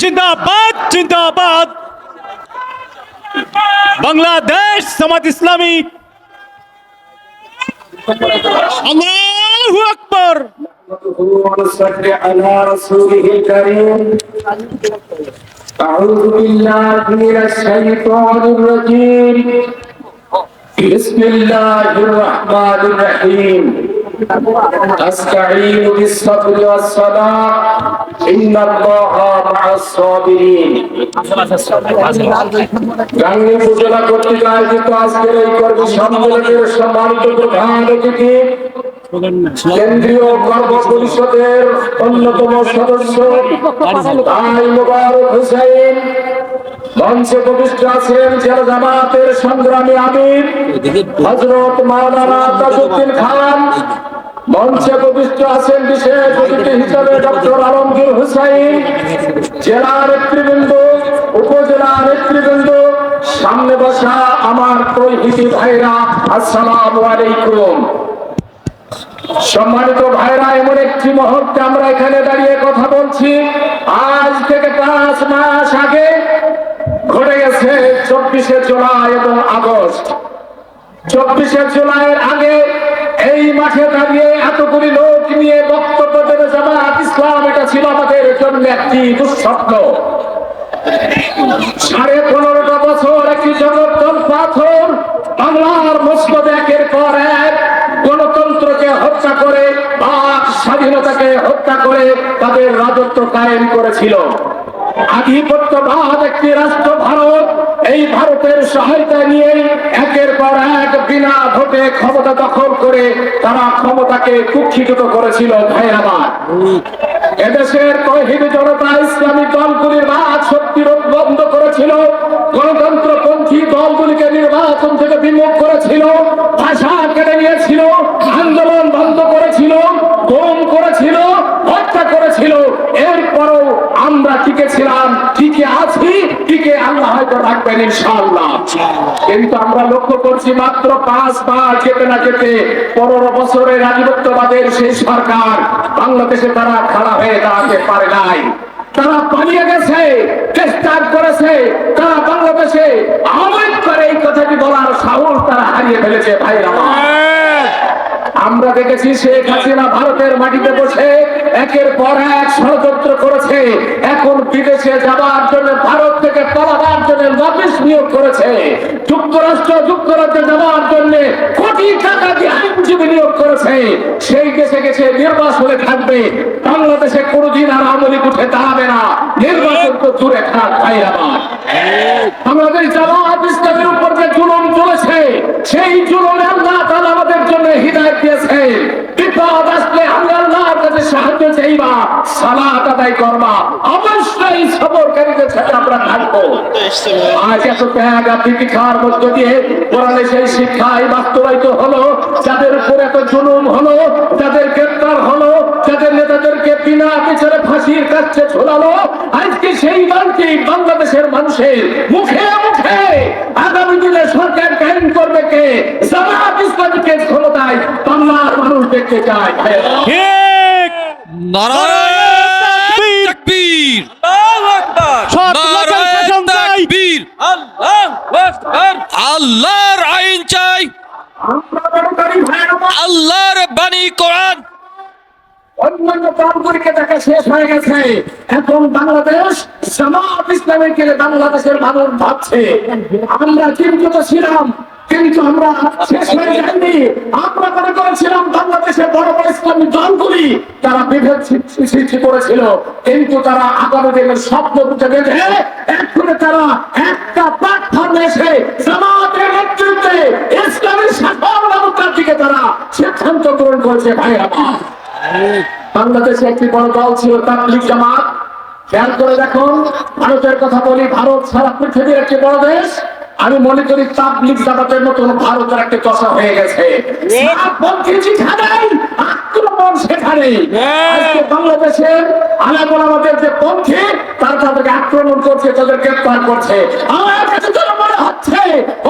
জিন্দাবাদ জিন্দাবাদ। বাংলাদেশ জামাত ইসলামী। আল্লাহু আকবার। أعوذ بالله من الشيطان الرجيم. بسم الله الرحمن الرحيم. أستعين بالصبر والصلاة إن الله مع الصابرين. গাঙ্গী উপজেলা কর্তৃক আয়োজিত আজকের এই কর্মী সম্মেলনের সম্মানিত প্রধান অতিথি কেন্দ্রীয় কর্ম পরিষদের অন্যতম সদস্য ভাই মোবারক হোসেন, মঞ্চে উপবিষ্ট আছেন জেলা জামাতের সংগ্রামী আমির হযরত মাওলানা তাজউদ্দিন খান, মঞ্চে উপবিষ্ট আছেন বিশেষ অতিথি হিসেবে ডক্টর আলমগীর হোসেন, জেলা নেতৃবৃন্দ, উপজেলা নেতৃবৃন্দ, সামনে বসা আমার তৌহিদি ভাইরা, আসসালামু আলাইকুম। সম্মানিত ভাইরা, এমন একটি মুহূর্তে আমরা এখানে দাঁড়িয়ে কথা বলছি, আজ থেকে 5 মাস আগে ঘটে গেছে 24শে জুলাই এবং আগস্ট। 24শে জুলাইয়ের আগে এই মাঠে দাঁড়িয়ে এতগুলি লোক নিয়ে বক্তব্য দেবে জামাত ইসলাম, এটা ছিল আমাদের জন্য একটি দুঃস্বপ্ন। 15.5 বছর একটি জগদ্দল পাথর বাংলার মসনদে একের পর এক গণতন্ত্রকে হত্যা করে, বাক স্বাধীনতাকে হত্যা করে তাদের রাজত্ব কায়েম করেছিল। আধিপত্যবাদ একটি রাষ্ট্র ভারত, এই ভারতের সহায়তা নিয়ে একের পর এক বিনা ভোটে ক্ষমতা দখল করে তারা ক্ষমতাকে কুক্ষিগত করেছিল। ভাইরাবার, এদেশের তৌহিদি জনতা ইসলামী দলগুলির বাক শক্তি বন্ধ করেছিল, গণতন্ত্রপন্থী দলগুলিকে নির্বাচন থেকে বিমুখ করেছিল, ভাষা কেড়ে নিয়েছিল, আন্দোলন বন্ধ করেছিল, গুম করেছিল, হত্যা করেছিল। এরপরও আমরা টিকে ছিলাম, টিকে আছি, টিকে আল্লাহ হয়তো রাখবেন ইনশাআল্লাহ। কিন্তু আমরা লক্ষ্য করছি মাত্র 5 মাস যেতে না যেতে 15 বছরের আধিপত্যবাদের সেই সরকার বাংলাদেশে তারা খাড়া হয়ে দাঁড়াতে পারে নাই। তারা পালিয়ে গেছে, চেষ্টা করেছে, তারা বাংলাদেশে আওয়াজ করে এই কথাটি বলার সাহস তারা হারিয়ে ফেলেছে। ভাইরা, আমরা দেখেছি শেখ হাসিনা ভারতের মাটিতে বসে একের পর এক ষড়যন্ত্র করেছে। এখন বিদেশে যাওয়ার জন্য, ভারত থেকে পালাবার জন্য লবিস্ট নিয়োগ করেছে। যুক্তরাজ্যে যাওয়ার জন্য কোটি টাকা দিয়ে আইনজীবী নিয়োগ করেছে। সেই দেশে গেছে নির্বাচনে থাকবে, বাংলাদেশে কোনোদিন আর আওয়ামী লীগ উঠে দাঁড়াবে না। নির্বাচন তো দূরে থাক। ভাইরা, আমাদের জামাত ইসলামের উপর যে জুলুম চলেছে, সেই জুলুমে আল্লাহ তাআলা আমাদের জন্য হিদায়াত দিয়েছে। বিপদ আসলে আমি আল্লাহর কাছে সাহায্য চাইবা, সালাত আদায় করবা, অবশ্যই সবরকারীদের সাথে আমরা থাকবো। আজ এত ত্যাগ তিতিক্ষার মধ্য দিয়ে কোরআনে সেই শিক্ষাই বাস্তবায়িত হলো। যাদের উপর এত জুলুম হলো, যাদের গ্রেফতার হলো, যাদের নেতাদেরকে বিনা বিচারে ফাঁসির কাছে ঝোলালো, আজকে সেই বাণী বাংলাদেশের মানুষের মুখে মুখে আগামী দিনে সরকার কায়েম করবে কে? জামাত ইসলামীকে ক্ষমতায় বাংলার মানুষ দেখতে চায়। ঠিক। নারায়ে তাকবীর, আল্লাহু আকবার। নারায়ে তাকবীর, আল্লাহর আইন চাই, আল্লাহর বাণী কোরআন। অন্যান্য দলগুলিকে দেখা শেষ হয়ে গেছে, এখন বাংলাদেশ জামাত ইসলামীকে বাংলাদেশের মানুষ ভাবছে। আমরা চিন্তিত ছিলাম, কিন্তু আমরা শেষ হয়ে যায়নি। আমরা মনে করেছিলাম বাংলাদেশের বড় বড় ইসলামী দলগুলি তারা বিভেদ সৃষ্টি করেছিল, কিন্তু তারা আগামী দিনের স্বপ্ন বুঝে গেছে। এক্ষুনি তারা একটা প্ল্যাটফর্মে এসে জামাতের নেতৃত্বে ইসলামী শাসন ব্যবস্থার দিকে তারা সিদ্ধান্ত গ্রহণ করেছে। ভাইরা, বাংলাদেশে একটি বড় দল ছিল তাবলীগ জামাত। খেয়াল করে দেখুন, ভারতের কথা বলি, ভারত সারা পৃথিবীর একটি বড় দেশ। আমি মনে করি তাবলীগ জামাতের মতন ভারতের একটা দশা হয়ে গেছে। আক্রমণ সেখানে আজকে বাংলাদেশের আলেম-ওলামাদের যে পন্থী, তারা তাদেরকে আক্রমণ করছে, তাদের গ্রেফতার করছে। আমার কাছে যেন মনে হচ্ছে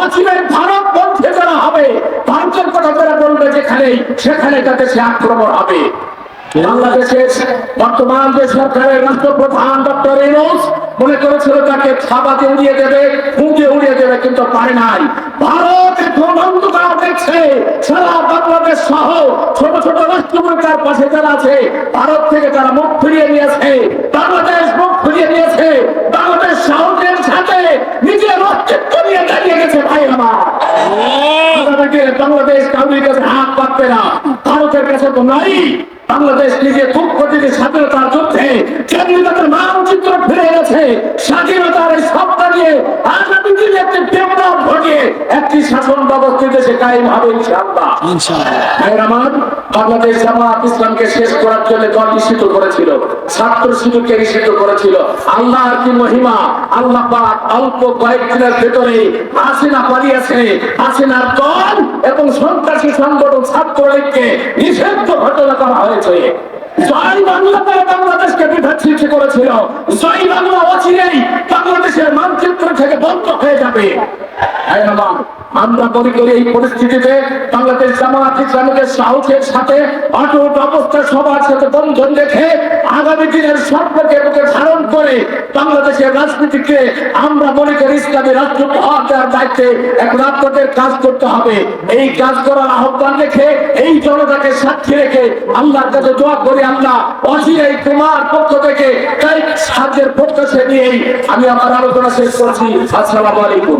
অচিরেই ভারত পন্থী যারা হবে, ভারতের কথা যারা বলবে যেখানে, সেখানে তাদের সে আক্রমণ হবে। বাংলাদেশের বর্তমান যে সরকারের রাষ্ট্রপ্রধান ডক্টর ইউনূস মনে করেছিল তাকে ছাপাতে উড়িয়ে দেবে, ফুঁকে উড়িয়ে দেবে, কিন্তু পারে নাই। ভারত এখন অন্ধকার দেখছে। সারা বাংলাদেশ সহ ছোট ছোট রাষ্ট্রগুলো তার পাশে যারা আছে, ভারত থেকে তারা মুখ ফিরিয়ে নিয়েছে। বাংলাদেশ মুখ ফিরিয়ে নিয়েছে। বাংলাদেশ সাহসের সাথে নিজের অস্তিত্ব নিয়ে দাঁড়িয়ে গেছে। ভাই আমার, বাংলাদেশ কাউরির কাছে হাত পাতবে না। ভারতের কাছে তো নাই। বাংলাদেশ নিজে খুব প্রতিটি স্বাধীনতার যুদ্ধে স্বাধীনতার মানচিত্র ফিরে গেছে। স্বাধীনতার এই সত্তা নিয়ে আগামী দিনে একটি বিপ্লব ঘটিয়ে একটি শাসন ব্যবস্থা দেশে কায়েম হবে ইনশাআল্লাহ। আমার বাংলাদেশ জামাত ইসলামকে শেষ করার জন্য দল নিষিদ্ধ করেছিল, ছাত্র শিবিরকে নিষিদ্ধ করেছিল। আল্লাহর কি মহিমা! আল্লাহ পাক অল্প কয়েকদিনের ভেতরে হাসিনা পালিয়েছে। হাসিনার দল এবং সন্ত্রাসী সংগঠন ছাত্রলীগকে নিষিদ্ধ ঘটনা করা হয়েছে। জয় বাংলা তারা বাংলাদেশকে বিভাগ সৃষ্টি করেছিল। জয় বাংলা অচিরেই বাংলাদেশের মানচিত্র থেকে বন্ধ হয়ে যাবে। আমরা মনে করি এই পরিস্থিতিতে বাংলাদেশ জামাত ইসলামীকে সাহসের সাথে অটুট অবস্থা সবার সাথে বন্ধন রেখে আগামী দিনের স্বপ্নকে বুকে ধারণ করে বাংলাদেশের রাজনীতিকে আমরা মনে করি ইসলামী রাষ্ট্র উপহার দেওয়ার দায়িত্বে এখন আপনাদের কাজ করতে হবে। এই কাজ করার আহ্বান রেখে এই জনতাকে সাক্ষী রেখে আল্লাহর কাছে দোয়া করি, আল্লাহ অচিরেই তোমার পক্ষ থেকে সাহায্যের প্রত্যাশা নিয়েই আমি আমার আলোচনা শেষ করছি। আসসালামু আলাইকুম।